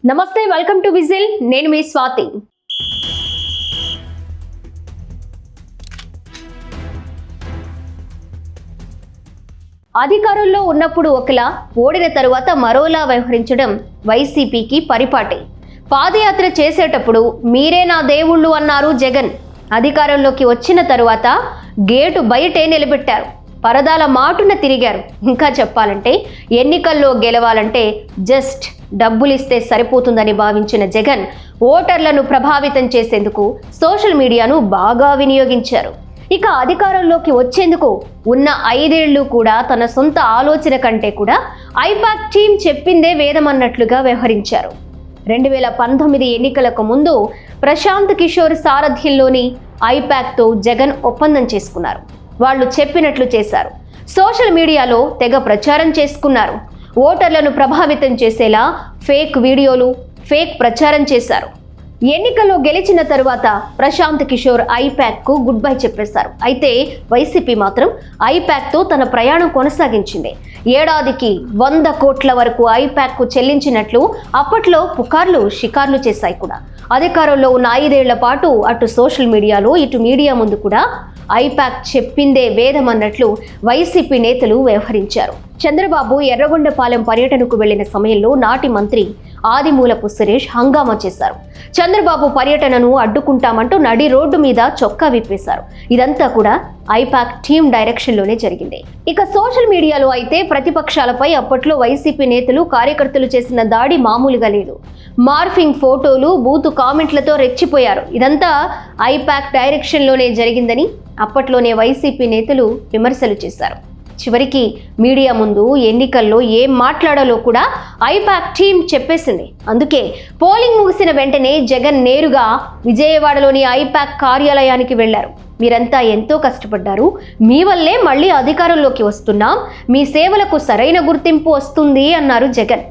నమస్తే, welcome to whistle. నేను మీ స్వాతి. అధికారంలో ఉన్నప్పుడు ఒకలా, ఓడిన తరువాత మరోలా వ్యవహరించడం వైసీపీకి పరిపాటి. పాదయాత్ర చేసేటప్పుడు మీరే నా దేవుళ్ళు అన్నారు జగన్. అధికారంలోకి వచ్చిన తరువాత గేటు బయటే నిలబెట్టారు. పరదాల మాటున తిరిగారు. ఇంకా చెప్పాలంటే ఎన్నికల్లో గెలవాలంటే జస్ట్ డబ్బులిస్తే సరిపోతుందని భావించిన జగన్ ఓటర్లను ప్రభావితం చేసేందుకు సోషల్ మీడియాను బాగా వినియోగించారు. ఇక అధికారంలోకి వచ్చేందుకు ఉన్న 5 ఏళ్లు కూడా తన సొంత ఆలోచన కంటే కూడా ఐపాక్ టీం చెప్పిందే వేదమన్నట్లుగా వ్యవహరించారు. 2019 ఎన్నికలకు ముందు ప్రశాంత్ కిషోర్ సారథ్యంలోని ఐపాక్తో జగన్ ఒప్పందం చేసుకున్నారు. వాళ్ళు చెప్పినట్లు చేశారు. సోషల్ మీడియాలో తెగ ప్రచారం చేసుకున్నారు. ఓటర్లను ప్రభావితం చేసేలా ఫేక్ వీడియోలు, ఫేక్ ప్రచారం చేశారు. ఎన్నికల్లో గెలిచిన తరువాత ప్రశాంత్ కిషోర్ ఐపాక్కు గుడ్ బై చెప్పేశారు. అయితే వైసీపీ మాత్రం ఐపాక్తో తన ప్రయాణం కొనసాగించింది. ఏడాదికి 100 కోట్ల వరకు ఐపాక్కు చెల్లించినట్లు అప్పట్లో పుకార్లు షికార్లు చేశాయి కూడా. అధికారంలో ఉన్న 5 ఏళ్ల పాటు అటు సోషల్ మీడియాలో ఇటు మీడియా ముందు కూడా ఐపాక్ చెప్పిందే వేదమన్నట్లు వైసీపీ నేతలు వ్యవహరించారు. చంద్రబాబు ఎర్రగొండపాలెం పర్యటనకు వెళ్లిన సమయంలో నాటి మంత్రి ఆదిమూలపు సురేష్ హంగామా చేశారు. చంద్రబాబు పర్యటనను అడ్డుకుంటామంటూ నడి రోడ్డు మీద చొక్కా విప్పేశారు. ఇదంతా కూడా ఐపాక్ టీం డైరెక్షన్లోనే జరిగింది. ఇక సోషల్ మీడియాలో అయితే ప్రతిపక్షాలపై అప్పట్లో వైసీపీ నేతలు, కార్యకర్తలు చేసిన దాడి మామూలుగా లేదు. మార్ఫింగ్ ఫోటోలు, బూతు కామెంట్లతో రెచ్చిపోయారు. ఇదంతా ఐపాక్ డైరెక్షన్లోనే జరిగిందని అప్పట్లోనే వైసీపీ నేతలు విమర్శలు చేశారు. చివరికి మీడియా ముందు ఎన్నికల్లో ఏం మాట్లాడాలో కూడా ఐపాక్ టీం చెప్పేసింది. అందుకే పోలింగ్ ముగిసిన వెంటనే జగన్ నేరుగా విజయవాడలోని ఐపాక్ కార్యాలయానికి వెళ్లారు. మీరంతా ఎంతో కష్టపడ్డారు, మీ వల్లే మళ్ళీ అధికారంలోకి వస్తున్నాం, మీ సేవలకు సరైన గుర్తింపు వస్తుంది అన్నారు జగన్.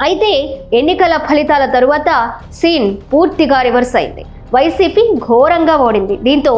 అయితే ఎన్నికల ఫలితాల తరువాత సీన్ పూర్తిగా రివర్స్ అయింది. వైసీపీ ఘోరంగా ఓడింది. దీంతో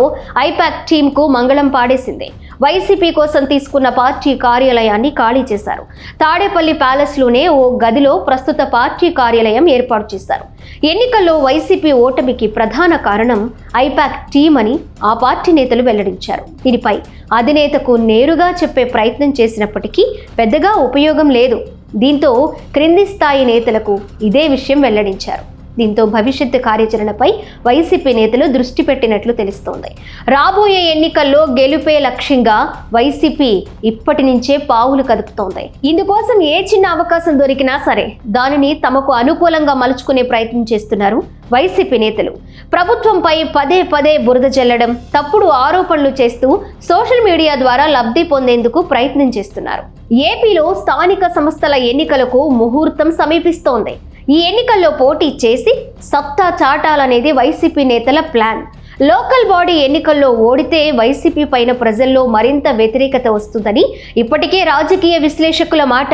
ఐపాక్ టీంకు మంగళం పాడేసింది. వైసీపీ కోసం తీసుకున్న పార్టీ కార్యాలయాన్ని ఖాళీ చేశారు. తాడేపల్లి ప్యాలెస్లోనే ఓ గదిలో ప్రస్తుత పార్టీ కార్యాలయం ఏర్పాటు చేశారు. ఎన్నికల్లో వైసీపీ ఓటమికి ప్రధాన కారణం ఐపాక్ టీం అని ఆ పార్టీ నేతలు వెల్లడించారు. దీనిపై అధినేతకు నేరుగా చెప్పే ప్రయత్నం చేసినప్పటికీ పెద్దగా ఉపయోగం లేదు. దీంతో క్రింది స్థాయి నేతలకు ఇదే విషయం వెల్లడించారు. దీంతో భవిష్యత్తు కార్యాచరణపై వైసీపీ నేతలు దృష్టి పెట్టినట్లు తెలుస్తోంది. రాబోయే ఎన్నికల్లో గెలుపే లక్ష్యంగా వైసీపీ ఇప్పటి నుంచే పావులు కదుపుతోంది. ఇందుకోసం ఏ చిన్న అవకాశం దొరికినా సరే దానిని తమకు అనుకూలంగా మలుచుకునే ప్రయత్నం చేస్తున్నారు వైసీపీ నేతలు. ప్రభుత్వంపై పదే పదే బురద జల్లడం, తప్పుడు ఆరోపణలు చేస్తూ సోషల్ మీడియా ద్వారా లబ్ధి పొందేందుకు ప్రయత్నం చేస్తున్నారు. ఏపీలో స్థానిక సంస్థల ఎన్నికలకు ముహూర్తం సమీపిస్తోంది. ఈ ఎన్నికల్లో పోటీ చేసి సత్తా చాటాలనేది వైసీపీ నేతల ప్లాన్. లోకల్ బాడీ ఎన్నికల్లో ఓడితే వైసీపీ పైన ప్రజల్లో మరింత వ్యతిరేకత వస్తుందని ఇప్పటికే రాజకీయ విశ్లేషకుల మాట.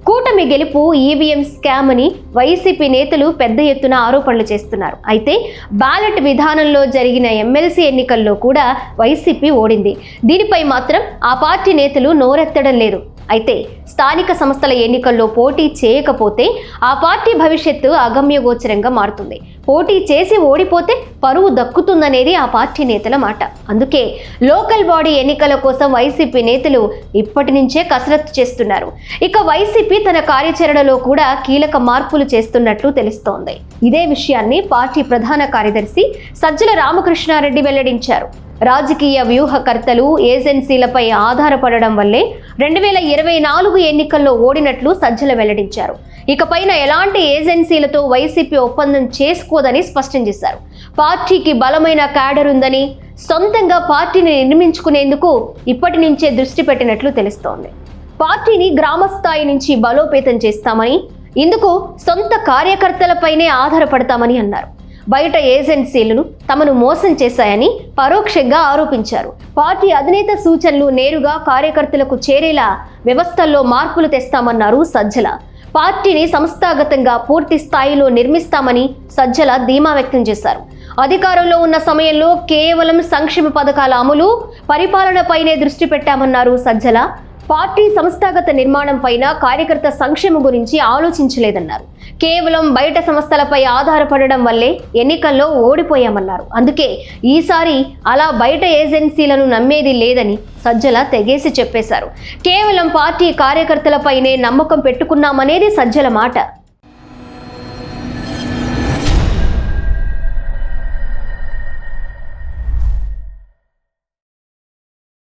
కూటమి గెలుపు ఈవీఎం స్కామ్ అని వైసీపీ నేతలు పెద్ద ఎత్తున ఆరోపణలు చేస్తున్నారు. అయితే బ్యాలెట్ విధానంలో జరిగిన ఎమ్మెల్సీ ఎన్నికల్లో కూడా వైసీపీ ఓడింది. దీనిపై మాత్రం ఆ పార్టీ నేతలు నోరెత్తడం లేదు. అయితే స్థానిక సంస్థల ఎన్నికల్లో పోటీ చేయకపోతే ఆ పార్టీ భవిష్యత్తు అగమ్యగోచరంగా మారుతుంది. పోటీ చేసి ఓడిపోతే పరువు దక్కుతుందనేది ఆ పార్టీ నేతల మాట. అందుకే లోకల్ బాడీ ఎన్నికల కోసం వైసీపీ నేతలు ఇప్పటి నుంచే కసరత్తు చేస్తున్నారు. ఇక వైసీపీ తన కార్యాచరణలో కూడా కీలక మార్పులు చేస్తున్నట్లు తెలుస్తోంది. ఇదే విషయాన్ని పార్టీ ప్రధాన కార్యదర్శి సజ్జల రామకృష్ణారెడ్డి వెల్లడించారు. రాజకీయ వ్యూహకర్తలు, ఏజెన్సీలపై ఆధారపడడం వల్లే 2024 ఎన్నికల్లో ఓడినట్లు సజ్జల వెల్లడించారు. ఇకపైన ఎలాంటి ఏజెన్సీలతో వైసీపీ ఒప్పందం చేసుకోదని స్పష్టం చేశారు. పార్టీకి బలమైన క్యాడర్ ఉందని, సొంతంగా పార్టీని నిర్మించుకునేందుకు ఇప్పటి నుంచే దృష్టి పెట్టినట్లు తెలుస్తోంది. పార్టీని గ్రామస్థాయి నుంచి బలోపేతం చేస్తామని, ఇందుకు సొంత కార్యకర్తలపైనే ఆధారపడతామని అన్నారు. బయట ఏజెన్సీలను తమను మోసం చేశాయని పరోక్షంగా ఆరోపించారు. పార్టీ అధినేత సూచనలు నేరుగా కార్యకర్తలకు చేరేలా వ్యవస్థల్లో మార్పులు తెస్తామన్నారు సజ్జల. పార్టీని సంస్థాగతంగా పూర్తి స్థాయిలో నిర్మిస్తామని సజ్జల ధీమా వ్యక్తం చేశారు. అధికారంలో ఉన్న సమయంలో కేవలం సంక్షేమ పథకాల అమలు, పరిపాలనపైనే దృష్టి పెట్టామన్నారు సజ్జల. పార్టీ సంస్థాగత నిర్మాణం పైన, కార్యకర్త సంక్షేమం గురించి ఆలోచించలేదన్నారు. కేవలం బయట సంస్థలపై ఆధారపడడం వల్లే ఎన్నికల్లో ఓడిపోయామన్నారు. అందుకే ఈసారి అలా బయట ఏజెన్సీలను నమ్మేది లేదని సజ్జల తెగేసి చెప్పేశారు. కేవలం పార్టీ కార్యకర్తలపైనే నమ్మకం పెట్టుకున్నామనేది సజ్జల మాట.